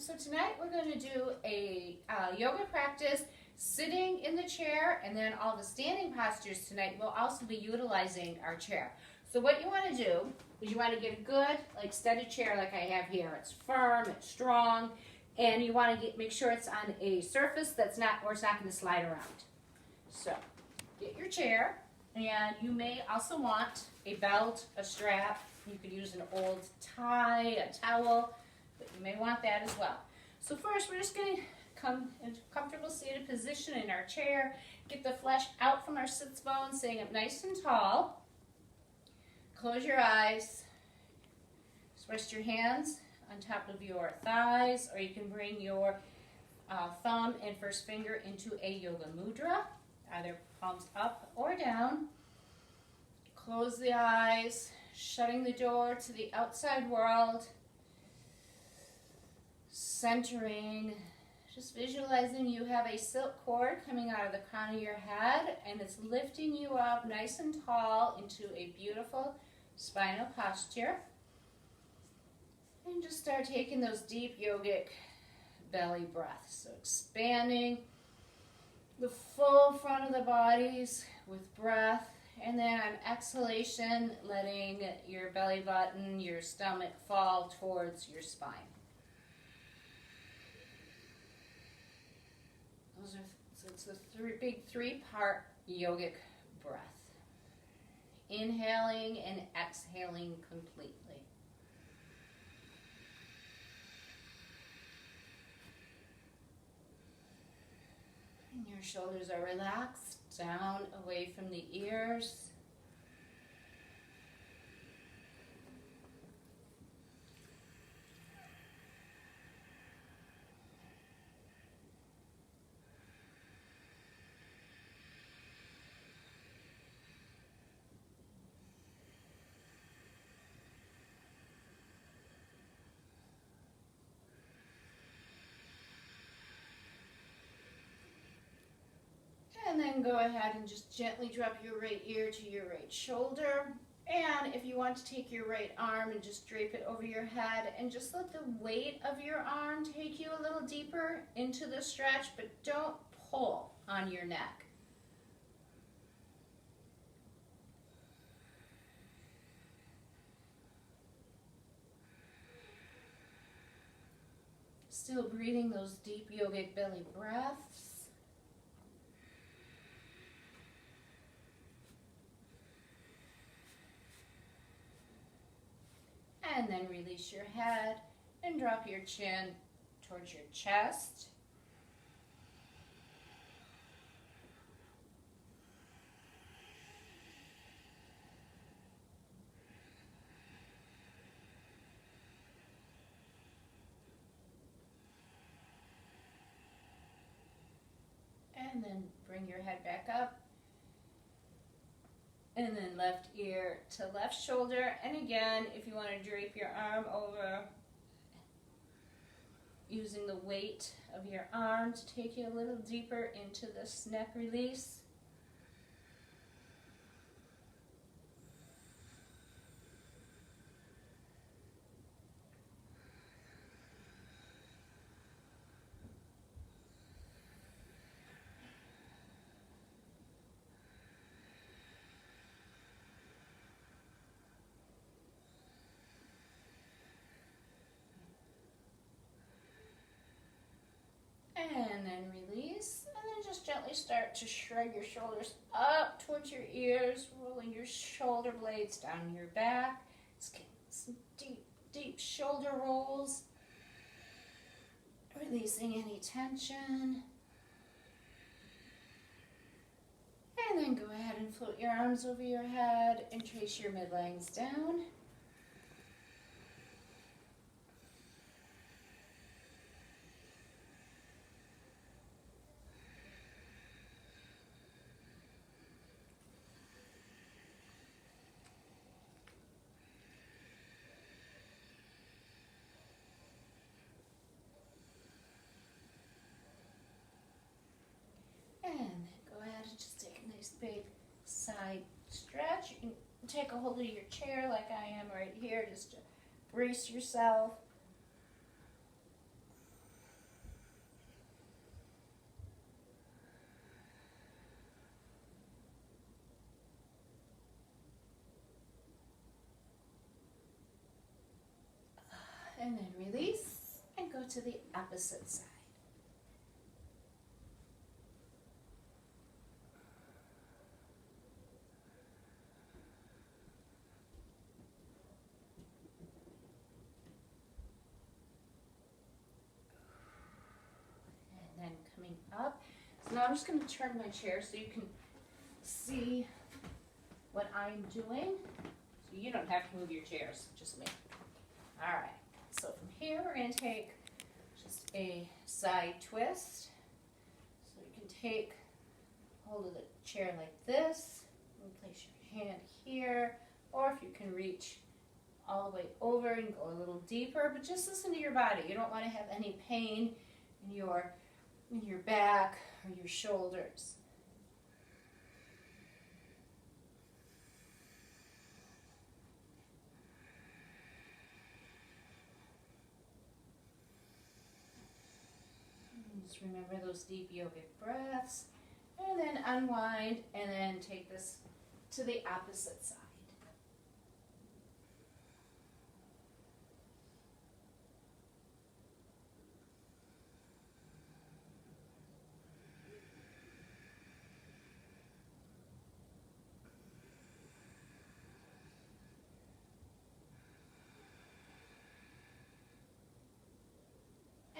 So tonight we're going to do a yoga practice sitting in the chair, and then all the standing postures tonight will also be utilizing our chair. So what you want to do is you want to get a good steady chair like I have here. It's firm, it's strong, and you want to make sure it's on a surface that's not where it's not going to slide around. So get your chair, and you may also want a belt, a strap. You could use an old tie, a towel, but you may want that as well. So first we're just going to come into a comfortable seated position in our chair, get the flesh out from our sits bones, sitting up nice and tall. Close your eyes. Just rest your hands on top of your thighs, or you can bring your thumb and first finger into a yoga mudra, either palms up or down. Close the eyes, shutting the door to the outside world. Centering, just visualizing you have a silk cord coming out of the crown of your head, and it's lifting you up nice and tall into a beautiful spinal posture. And just start taking those deep yogic belly breaths. So expanding the full front of the bodies with breath, and then on exhalation, letting your belly button, your stomach fall towards your spine. So it's the big three-part yogic breath. Inhaling and exhaling completely. And your shoulders are relaxed, down away from the ears. And then go ahead and just gently drop your right ear to your right shoulder. And if you want to take your right arm and just drape it over your head, and just let the weight of your arm take you a little deeper into the stretch, but don't pull on your neck. Still breathing those deep yogic belly breaths. And then release your head and drop your chin towards your chest. And then bring your head back up. And then left ear to left shoulder. And again, if you want to drape your arm over, using the weight of your arm to take you a little deeper into this neck release. And then release, and then just gently start to shrug your shoulders up towards your ears, rolling your shoulder blades down your back. Just getting some deep, deep shoulder rolls. Releasing any tension. And then go ahead and float your arms over your head and trace your midlines down. And go ahead and just take a nice big side stretch. You can take a hold of your chair like I am right here, just to brace yourself. And then release and go to the opposite side. And then coming up. So now I'm just going to turn my chair so you can see what I'm doing. So you don't have to move your chairs, just me. All right. So from here, we're going to take just a side twist. So you can take hold of the chair like this and place your hand here, or if you can reach all the way over and go a little deeper, but just listen to your body. You don't want to have any pain in your back or your shoulders. Just remember those deep yogic breaths, and then unwind, and then take this to the opposite side.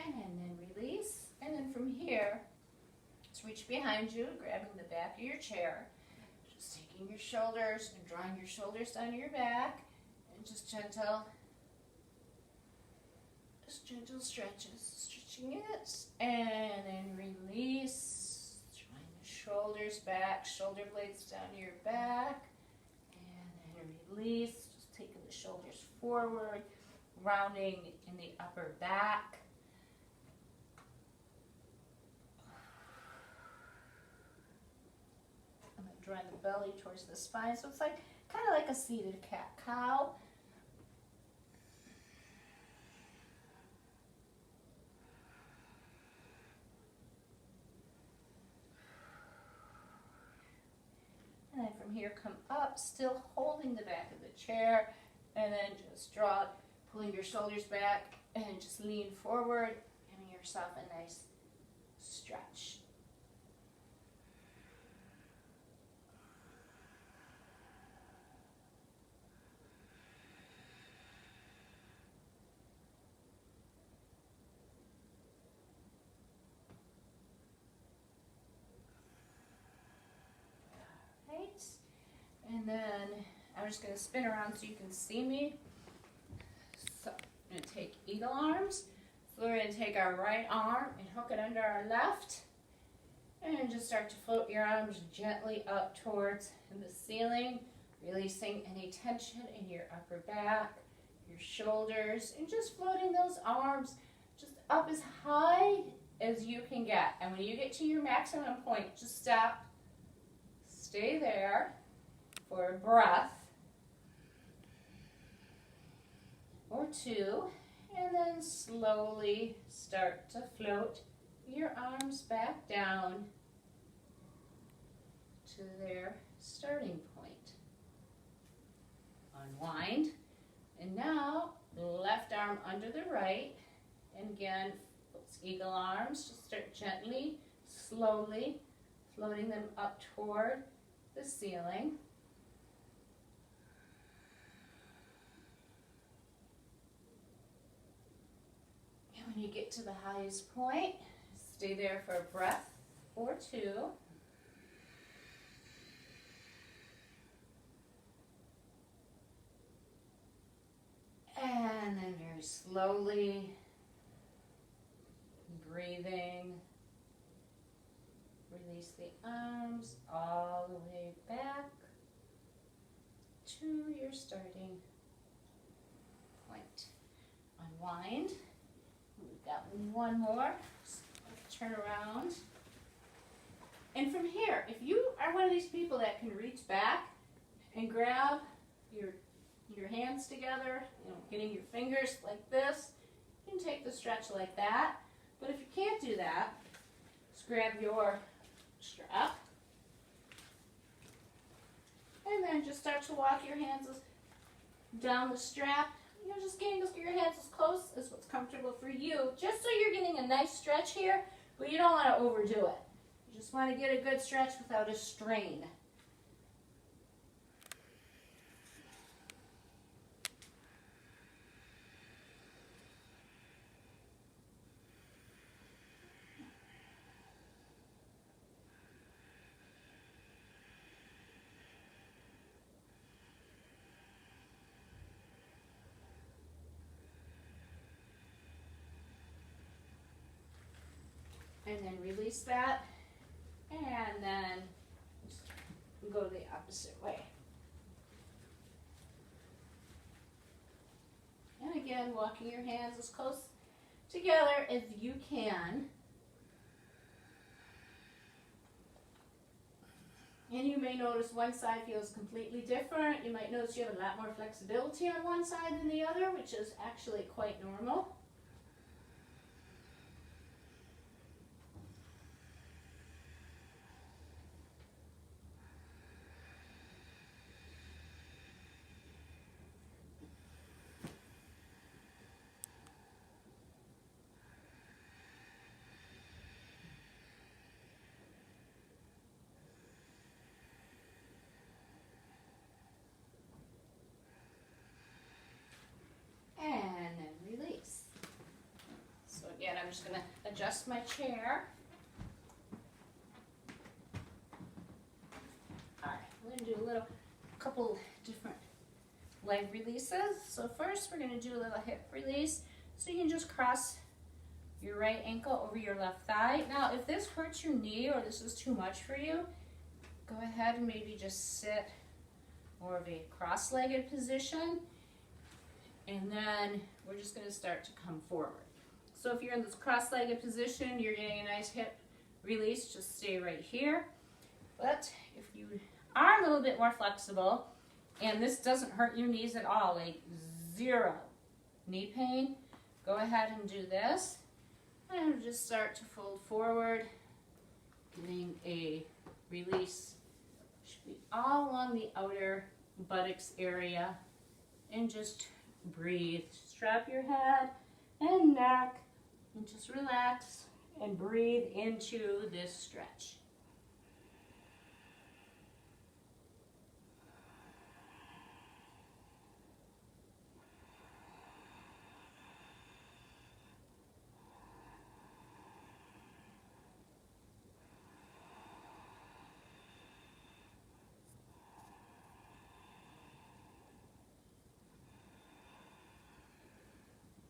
And then release, and then from here, just reach behind you, grabbing the back of your chair, just taking your shoulders and drawing your shoulders down to your back, and just gentle stretches, stretching it, and then release, drawing the shoulders back, shoulder blades down to your back, and then release, just taking the shoulders forward, rounding in the upper back. Drawing the belly towards the spine, so it's like kind of like a seated cat-cow. And then from here, come up, still holding the back of the chair, and then just draw, pulling your shoulders back, and just lean forward, giving yourself a nice stretch. And then I'm just going to spin around so you can see me. So I'm going to take eagle arms. So we're going to take our right arm and hook it under our left. And just start to float your arms gently up towards the ceiling, releasing any tension in your upper back, your shoulders, and just floating those arms just up as high as you can get. And when you get to your maximum point, just stop, stay there for a breath or two, and then slowly start to float your arms back down to their starting point. Unwind, and now left arm under the right, and again, those eagle arms, just start gently, slowly floating them up toward the ceiling. And when you get to the highest point, stay there for a breath or two. And then very slowly breathing. Release the arms all the way back to your starting point. Unwind. We've got one more. Turn around. And from here, if you are one of these people that can reach back and grab your hands together, getting your fingers like this, you can take the stretch like that. But if you can't do that, just grab your strap and then just start to walk your hands down the strap, you're just getting your hands as close as what's comfortable for you, just so you're getting a nice stretch here, but you don't want to overdo it. You just want to get a good stretch without a strain. And then release that, and then go the opposite way. And again, walking your hands as close together as you can. And you may notice one side feels completely different. You might notice you have a lot more flexibility on one side than the other, which is actually quite normal. And then release. So again, I'm just going to adjust my chair. All right, I'm going to do a couple different leg releases. So first we're going to do a little hip release. So you can just cross your right ankle over your left thigh. Now, if this hurts your knee or this is too much for you, go ahead and maybe just sit more of a cross-legged position. And then we're just going to start to come forward. So if you're in this cross-legged position, you're getting a nice hip release, just stay right here. But if you are a little bit more flexible, and this doesn't hurt your knees at all, like zero knee pain, go ahead and do this. And just start to fold forward, getting a release. Should be all along the outer buttocks area. And just breathe. Strap your head and neck and just relax and breathe into this stretch.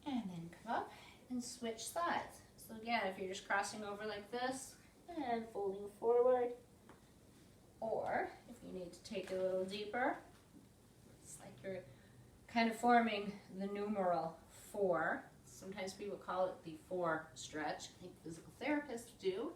And then come up and switch sides. So again, if you're just crossing over like this and folding forward, or if you need to take it a little deeper, it's like you're kind of forming the numeral 4. Sometimes people call it the 4 stretch. I think physical therapists do.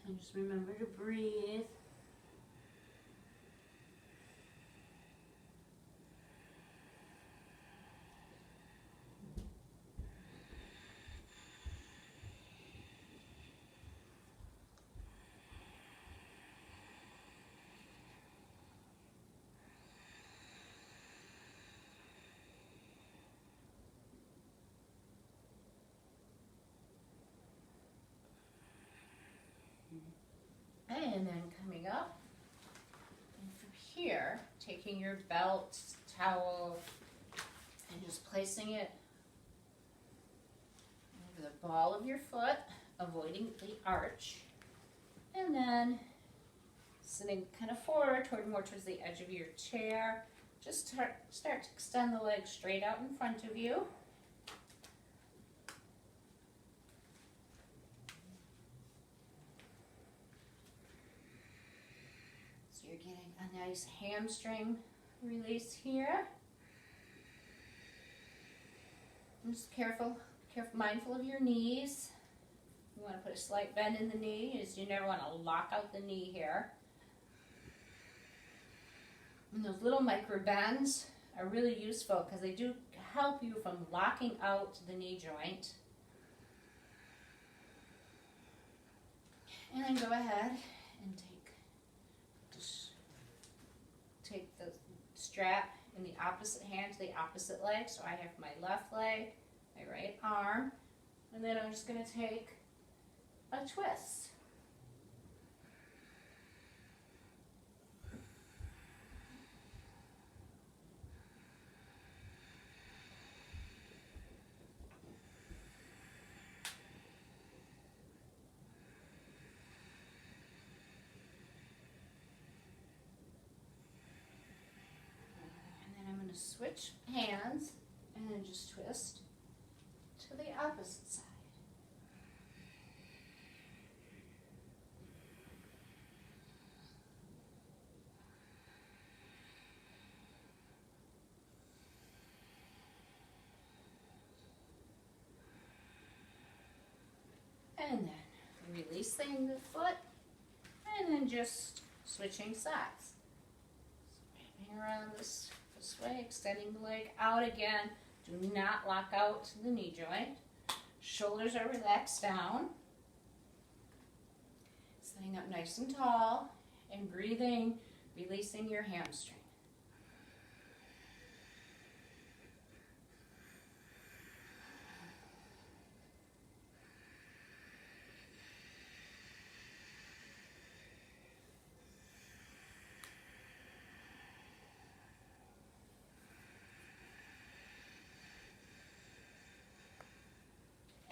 And just remember to breathe. And then coming up, and from here, taking your belt, towel, and just placing it over the ball of your foot, avoiding the arch. And then sitting kind of forward, more towards the edge of your chair. Just start to extend the legs straight out in front of you. You're getting a nice hamstring release here. And just mindful of your knees. You want to put a slight bend in the knee, as you never want to lock out the knee here. And those little micro bends are really useful because they do help you from locking out the knee joint. And then go ahead and take the strap in the opposite hand to the opposite leg. So I have my left leg, my right arm, and then I'm just going to take a twist. Switch hands and then just twist to the opposite side. And then releasing the foot and then just switching sides. Wrapping around this way, extending the leg out again. Do not lock out the knee joint. Shoulders are relaxed down. Sitting up nice and tall and breathing, releasing your hamstring.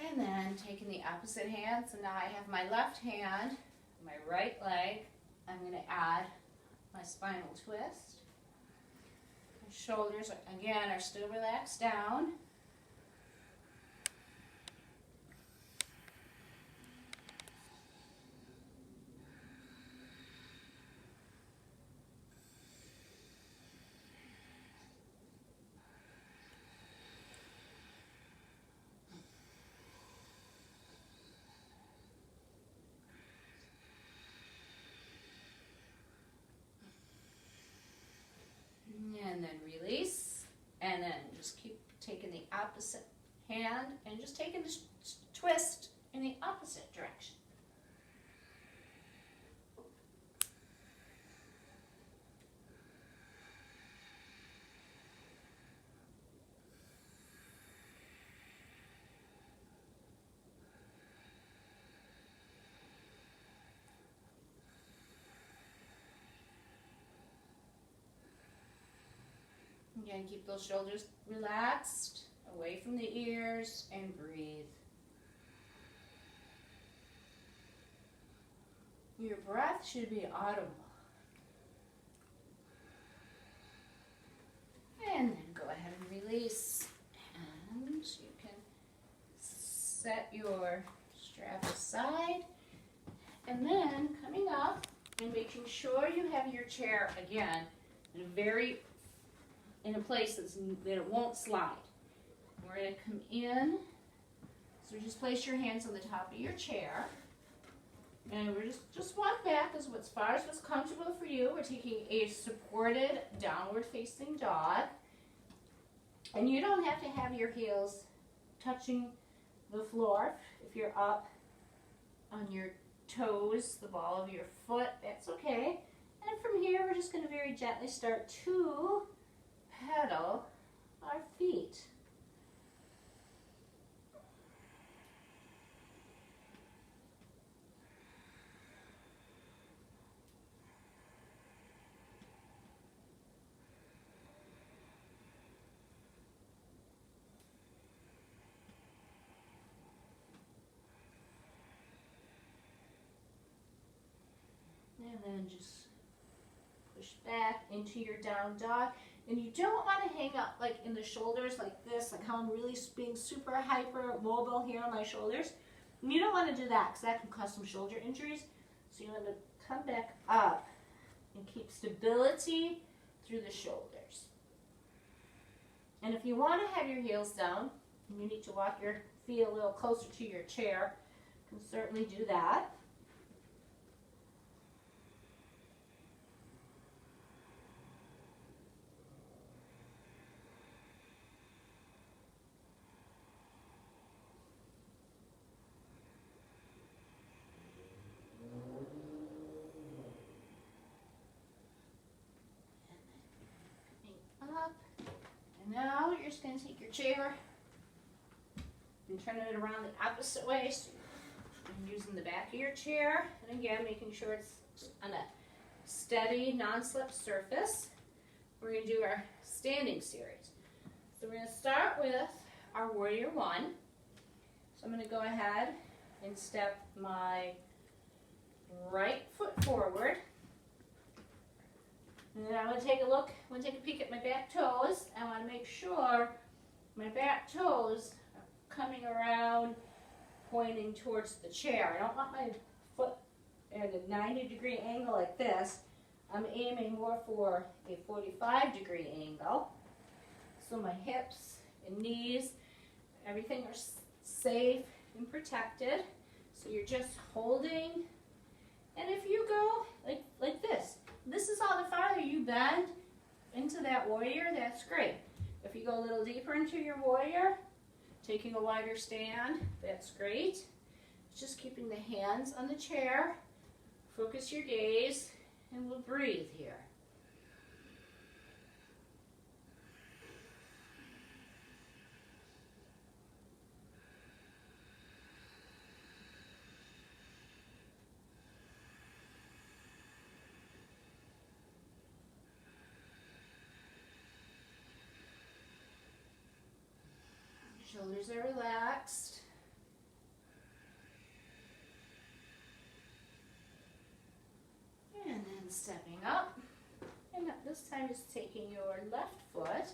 And then taking the opposite hand, so now I have my left hand, my right leg. I'm going to add my spinal twist. My shoulders, again, are still relaxed down. And then release, and then just keep taking the opposite hand and just taking the twist in the opposite direction. Again, keep those shoulders relaxed, away from the ears, and breathe. Your breath should be audible. And then go ahead and release. And you can set your strap aside. And then coming up and making sure you have your chair, again, in a place that it won't slide. We're going to come in, so just place your hands on the top of your chair, and we're just walk back as far as what's comfortable for you. We're taking a supported downward facing dog, and you don't have to have your heels touching the floor. If you're up on your toes, the ball of your foot, that's okay. And from here, we're just going to very gently start to pedal our feet. And then just push back into your down dog. And you don't want to hang up like in the shoulders like this, like how I'm really being super hyper mobile here on my shoulders. And you don't want to do that because that can cause some shoulder injuries. So you want to come back up and keep stability through the shoulders. And if you want to have your heels down, and you need to walk your feet a little closer to your chair, can certainly do that. Up. And now you're just going to take your chair and turn it around the opposite way. So you're using the back of your chair. And again, making sure it's on a steady, non-slip surface. We're going to do our standing series. So we're going to start with our Warrior One. So I'm going to go ahead and step my right foot forward. And then I want to take a look, I want to take a peek at my back toes. I want to make sure my back toes are coming around, pointing towards the chair. I don't want my foot at a 90-degree angle like this. I'm aiming more for a 45-degree angle. So my hips and knees, everything are safe and protected. So you're just holding. And if you go like this, this is all the farther you bend into that warrior, that's great. If you go a little deeper into your warrior, taking a wider stand, that's great. Just keeping the hands on the chair, focus your gaze, and we'll breathe here. Shoulders are relaxed. And then stepping up. And this time just taking your left foot,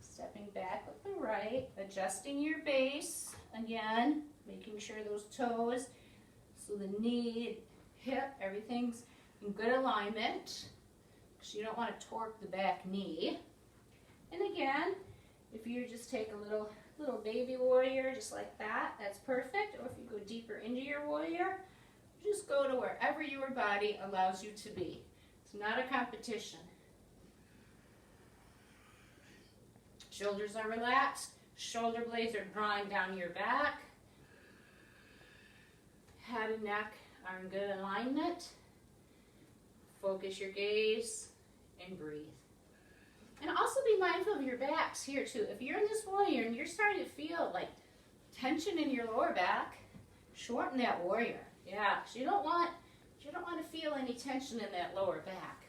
stepping back with the right, adjusting your base. Again, making sure those toes, so the knee, hip, everything's in good alignment. Because you don't want to torque the back knee. And again, if you just take a little baby warrior just like that, that's perfect. Or if you go deeper into your warrior, just go to wherever your body allows you to be. It's not a competition. Shoulders are relaxed, shoulder blades are drawing down your back. Head and neck are in good alignment. Focus your gaze and breathe. And also be mindful of your backs here too. If you're in this warrior and you're starting to feel like tension in your lower back, shorten that warrior. Yeah, 'cause you don't want to feel any tension in that lower back.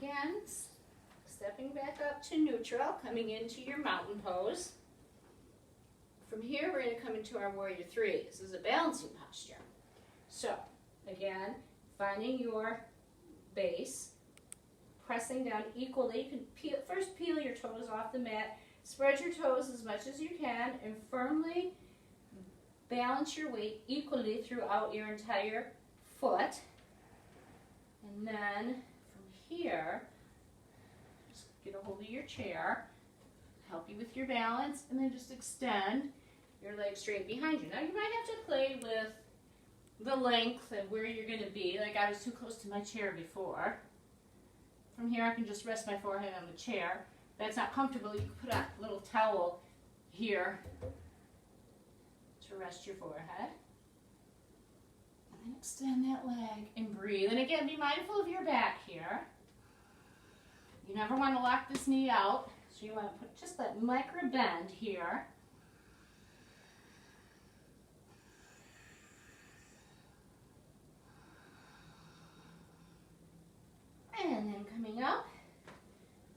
Again, stepping back up to neutral, coming into your mountain pose. From here, we're going to come into our Warrior Three. This is a balancing posture. So, again, finding your base, pressing down equally. You can first peel your toes off the mat, spread your toes as much as you can, and firmly balance your weight equally throughout your entire foot. And then here, just get a hold of your chair, help you with your balance, and then just extend your legs straight behind you. Now you might have to play with the length of where you're going to be. Like I was too close to my chair before. From here I can just rest my forehead on the chair. If that's not comfortable, you can put a little towel here to rest your forehead. And then extend that leg and breathe. And again, be mindful of your back here. You never want to lock this knee out, so you want to put just that micro bend here. And then coming up,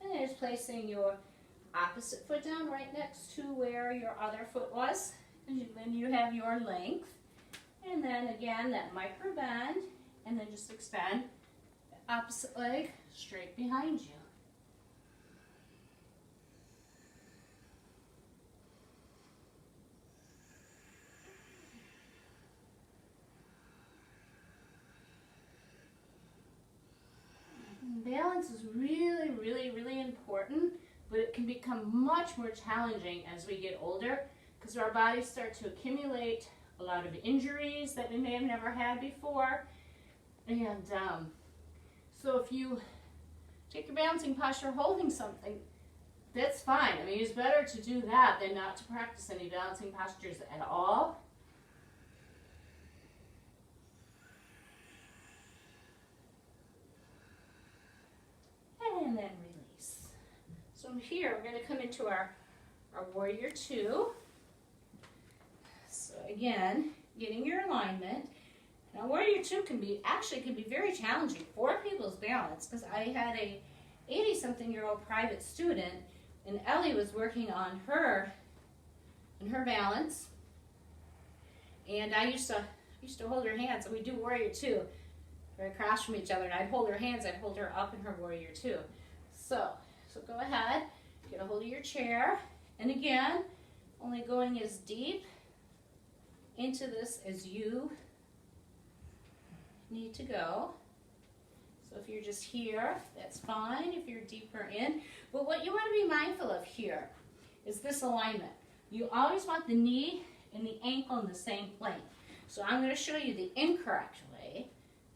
and then just placing your opposite foot down right next to where your other foot was. And then you have your length. And then again, that micro bend, and then just extend the opposite leg straight behind you. Balance is really, really, really important, but it can become much more challenging as we get older because our bodies start to accumulate a lot of injuries that we may have never had before. And so if you take your balancing posture holding something, that's fine. I mean, it's better to do that than not to practice any balancing postures at all. And then release. So here we're going to come into our warrior two. So again, getting your alignment. Now warrior two can be very challenging for people's balance because I had a 80-something-year-old private student, and Ellie was working on her balance, and I used to hold her hands, and we do warrior two. We're across from each other, and I'd hold her hands, I'd hold her up in her warrior two. So go ahead, get a hold of your chair, and again, only going as deep into this as you need to go. So if you're just here, that's fine, if you're deeper in. But what you want to be mindful of here is this alignment. You always want the knee and the ankle in the same plane. So I'm going to show you the incorrect way.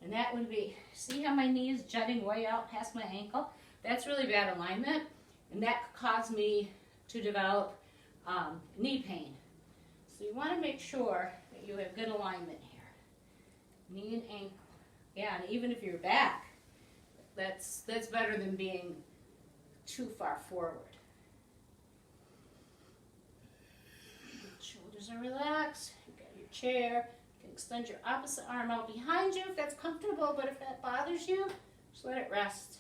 And that would be, see how my knee is jutting way out past my ankle? That's really bad alignment, and that could cause me to develop knee pain. So you want to make sure that you have good alignment here. Knee and ankle. Yeah, and even if you're back, that's better than being too far forward. Shoulders are relaxed. You've got your chair. Extend your opposite arm out behind you if that's comfortable, but if that bothers you, just let it rest.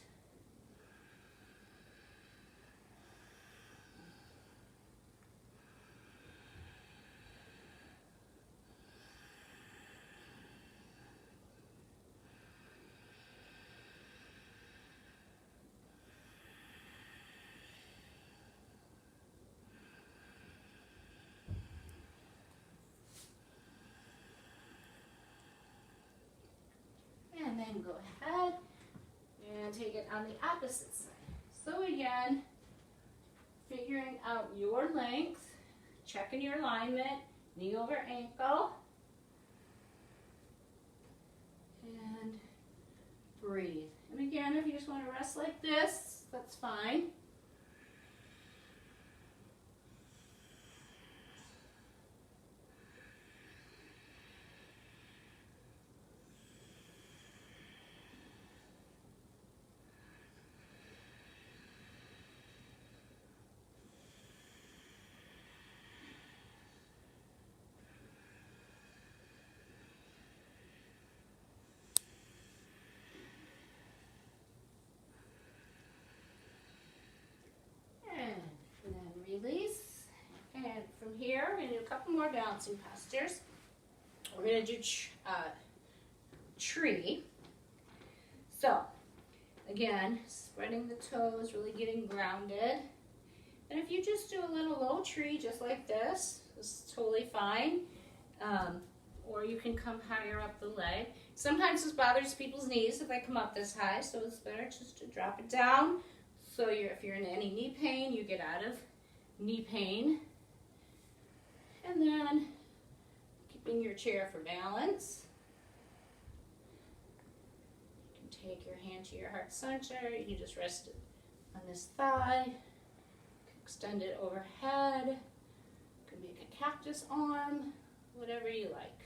And then go ahead and take it on the opposite side. So again, figuring out your length, checking your alignment, knee over ankle, and breathe. And again, if you just want to rest like this, that's fine. Release. And from here, we're going to do a couple more balancing postures. We're going to do tree. So, again, spreading the toes, really getting grounded. And if you just do a little low tree just like this is totally fine. Or you can come higher up the leg. Sometimes this bothers people's knees if they come up this high, so it's better just to drop it down. So if you're in any knee pain, you get out of knee pain. And then keeping your chair for balance. You can take your hand to your heart center. You can just rest it on this thigh. Extend it overhead. Could be a cactus arm, whatever you like.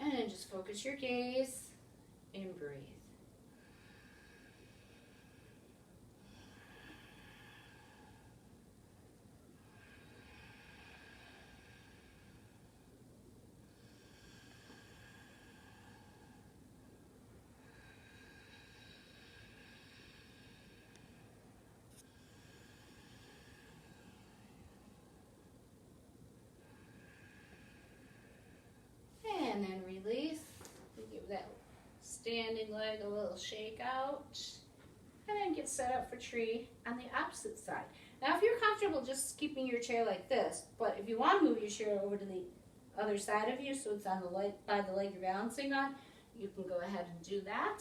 And then just focus your gaze and breathe. standing leg a little shake out. And then get set up for tree on the opposite side. Now if you're comfortable just keeping your chair like this, but if you want to move your chair over to the other side of you so it's on the leg, by the leg you're balancing on, you can go ahead and do that.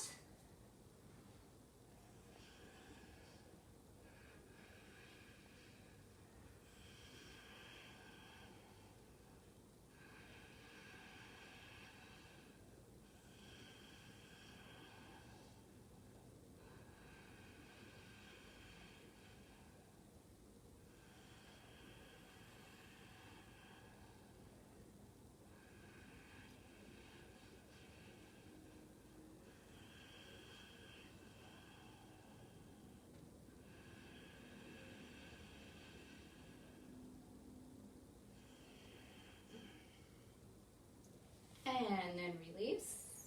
And then release.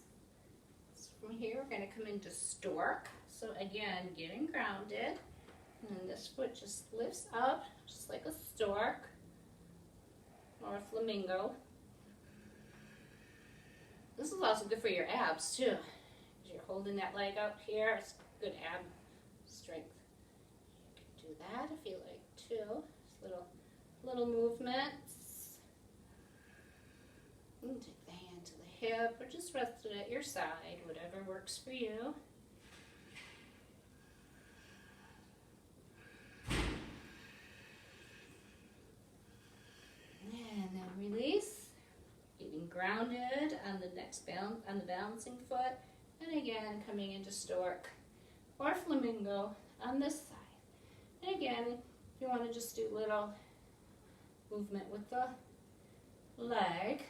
So from here, we're going to come into stork. So again, getting grounded. And then this foot just lifts up, just like a stork or a flamingo. This is also good for your abs too. You're holding that leg up here. It's good ab strength. You can do that if you like too. Just little movements. You can take the hand to the hip or just rest it at your side, whatever works for you. And then release, getting grounded on the next on the balancing foot, and again coming into stork or flamingo on this side. And again, if you want to just do little movement with the leg.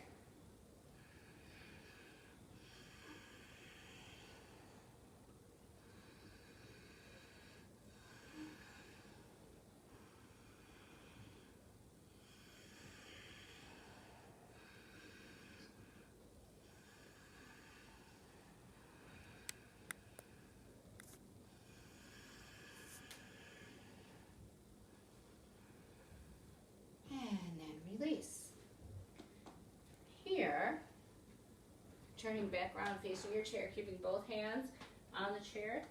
Release. Here, turning back around facing your chair, keeping both hands on the chair.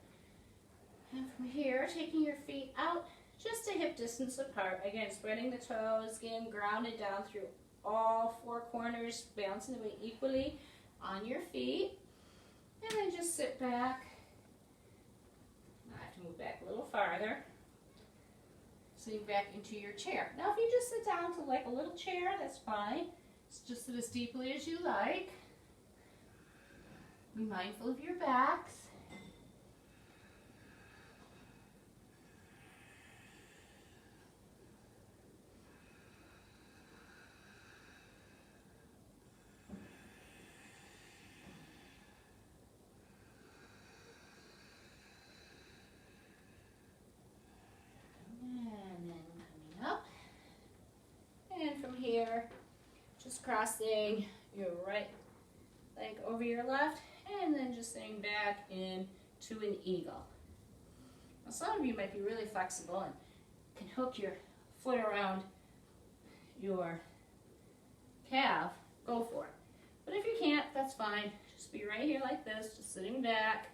And from here, taking your feet out just a hip distance apart. Again, spreading the toes, getting grounded down through all four corners, bouncing the weight equally on your feet. And then just sit back. I have to move back a little farther. Sitting back into your chair. Now if you just sit down to like a little chair, that's fine. Just sit as deeply as you like. Be mindful of your backs. Here, just crossing your right leg over your left, and then just sitting back into an eagle. Now, some of you might be really flexible and can hook your foot around your calf. Go for it. But if you can't, that's fine. Just be right here like this, just sitting back.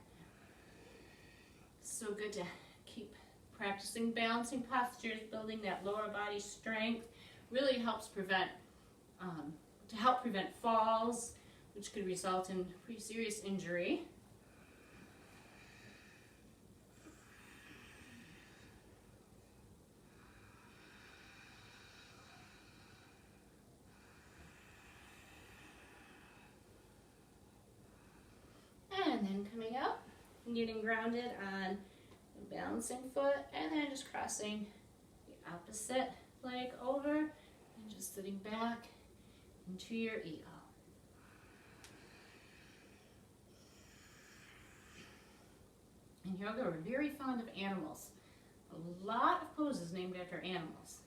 It's so good to keep practicing balancing postures, building that lower body strength. Really helps prevent, to help prevent falls, which could result in pretty serious injury. And then coming up and getting grounded on the balancing foot, and then just crossing the opposite leg over and just sitting back into your eagle. In yoga, we're very fond of animals. A lot of poses named after animals.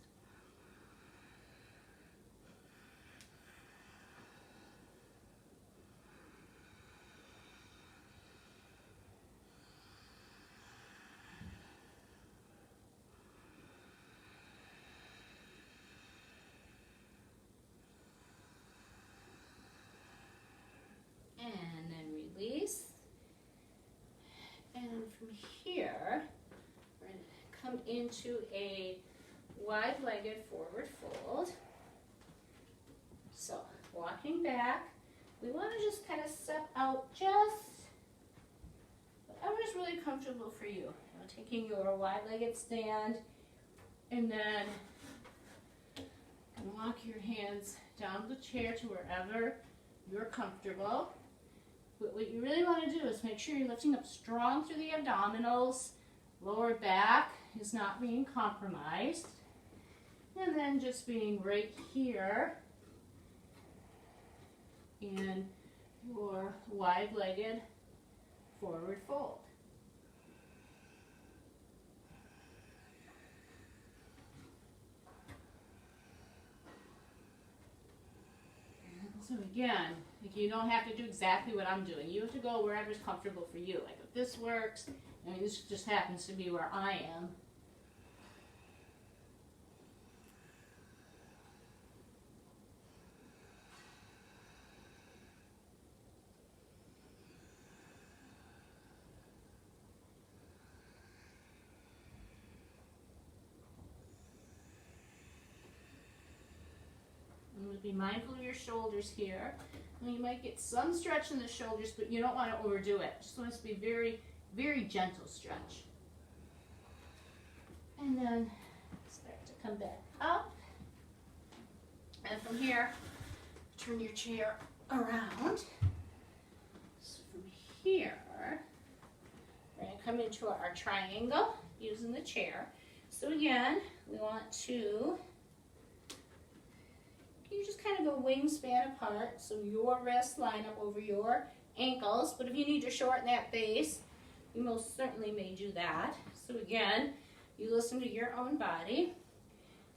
And then release. into a wide-legged forward fold. So walking back, we want to just kind of step out just whatever's really comfortable for you. Taking your wide-legged stand, and then walk your hands down the chair to wherever you're comfortable. But what you really want to do is make sure you're lifting up strong through the abdominals. Lower back is not being compromised. And then just being right here in your wide-legged forward fold. So again, you don't have to do exactly what I'm doing. You have to go wherever's comfortable for you. Like if this works, I mean, this just happens to be where I am. Be mindful of your shoulders here. And you might get some stretch in the shoulders, but you don't want to overdo it. Just want it to be very, very gentle stretch. And then start to come back up. And from here, turn your chair around. So from here, we're going to come into our triangle using the chair. So again, we want to you just kind of go wingspan apart, so your wrists line up over your ankles. But if you need to shorten that base, you most certainly may do that. So again, you listen to your own body.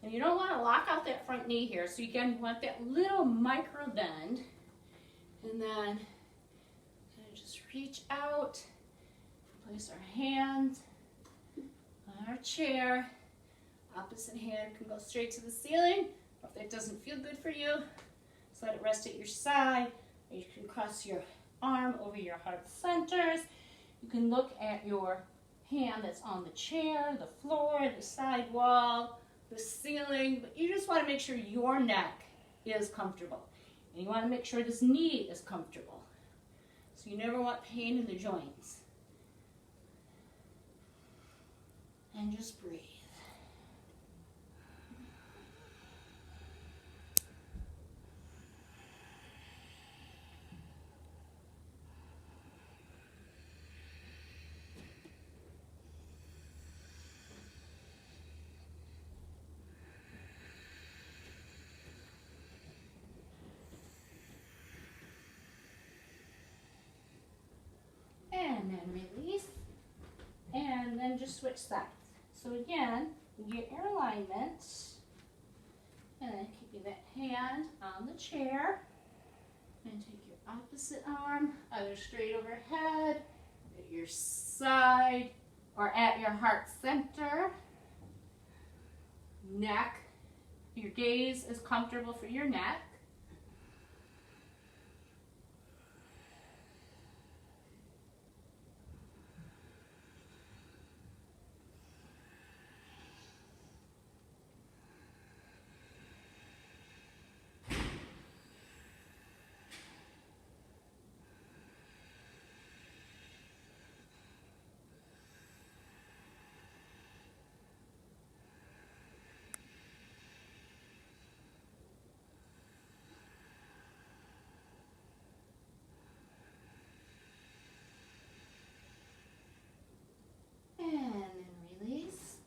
And you don't want to lock out that front knee here. So again, you want that little micro bend. And then kind of just reach out, place our hands on our chair. Opposite hand can go straight to the ceiling. If that doesn't feel good for you, just let it rest at your side. Or you can cross your arm over your heart centers. You can look at your hand that's on the chair, the floor, the side wall, the ceiling, but you just want to make sure your neck is comfortable. And you want to make sure this knee is comfortable. So you never want pain in the joints. And just breathe. And then release, and then just switch sides. So again, you get your alignment, and then keeping that hand on the chair, and take your opposite arm, either straight overhead, at your side, or at your heart center. Neck, your gaze is comfortable for your neck.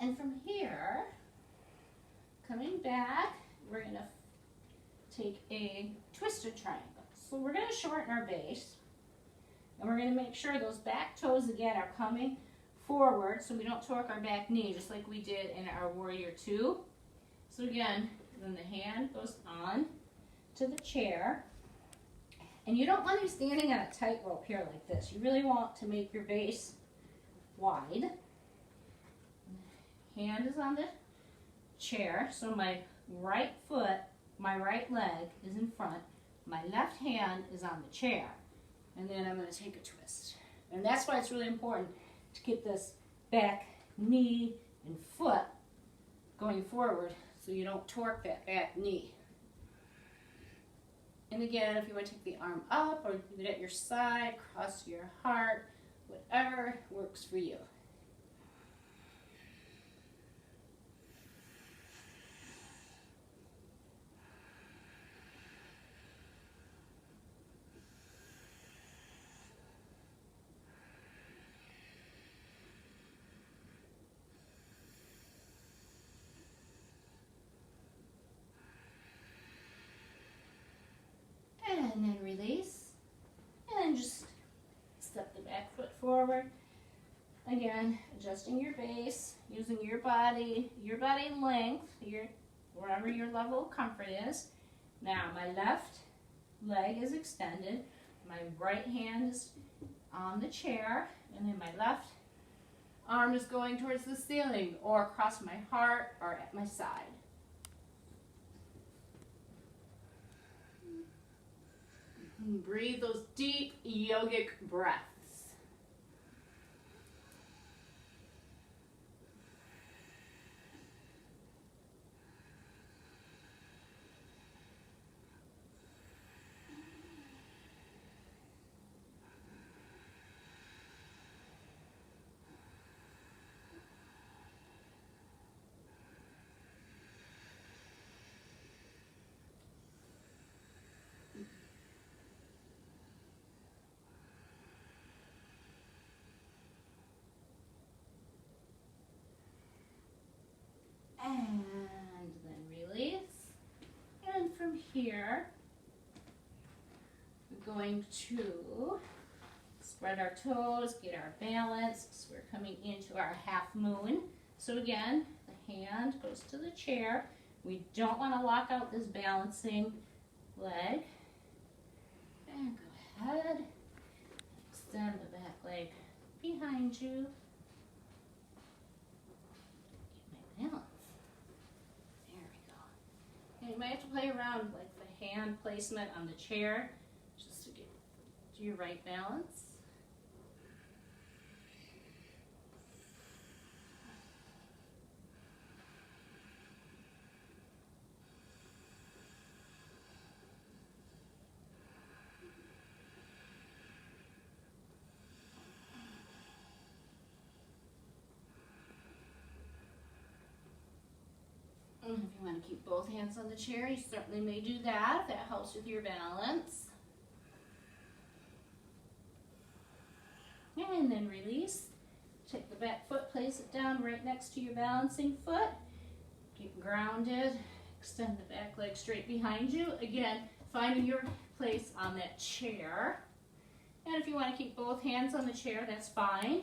And from here, coming back, we're going to take a twisted triangle. So we're going to shorten our base, and we're going to make sure those back toes again are coming forward so we don't torque our back knee just like we did in our Warrior 2. So again, then the hand goes on to the chair. And you don't want to be standing on a tightrope here like this. You really want to make your base wide. Hand is on the chair, so my right foot, my right leg is in front. My left hand is on the chair. And then I'm going to take a twist. And that's why it's really important to get this back knee and foot going forward so you don't torque that back knee. And again, if you want to take the arm up or leave it at your side, cross your heart, whatever works for you. And then release. And then just step the back foot forward. Again, adjusting your base, using your body length, wherever your level of comfort is. Now my left leg is extended. My right hand is on the chair. And then my left arm is going towards the ceiling or across my heart or at my side. And breathe those deep yogic breaths. And then release. And from here, we're going to spread our toes, get our balance. So we're coming into our half moon. So again, the hand goes to the chair. We don't want to lock out this balancing leg. And go ahead, extend the back leg behind you. Get my balance. You might have to play around with like the hand placement on the chair just to get to your right balance. If you want to keep both hands on the chair, you certainly may do that. That helps with your balance. And then release. Take the back foot, place it down right next to your balancing foot. Keep grounded. Extend the back leg straight behind you. Again, finding your place on that chair. And if you want to keep both hands on the chair, that's fine.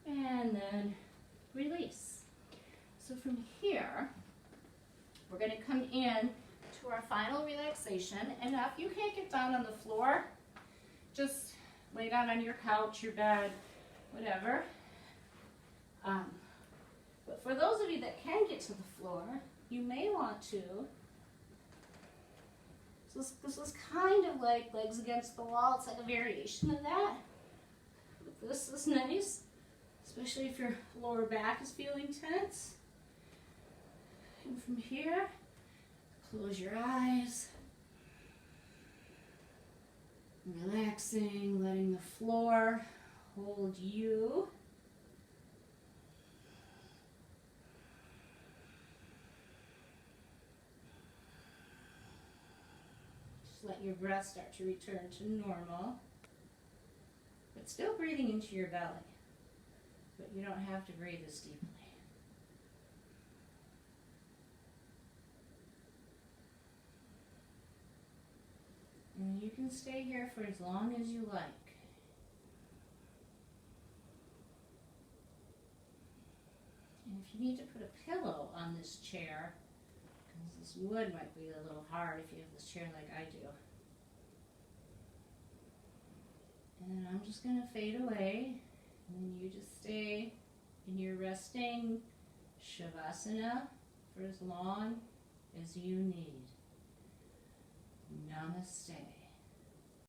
And then release. So from here, we're going to come in to our final relaxation. And now if you can't get down on the floor, just lay down on your couch, your bed, whatever. But for those of you that can get to the floor, you may want to. So this is kind of like legs against the wall. It's like a variation of that. But this is nice, especially if your lower back is feeling tense. And from here, close your eyes. Relaxing, letting the floor hold you. Just let your breath start to return to normal. But still breathing into your belly. But you don't have to breathe as deeply. And you can stay here for as long as you like. if you need to put a pillow on this chair, because this wood might be a little hard if you have this chair like I do. And then I'm just going to fade away, and then you just stay in your resting Shavasana for as long as you need. Namaste.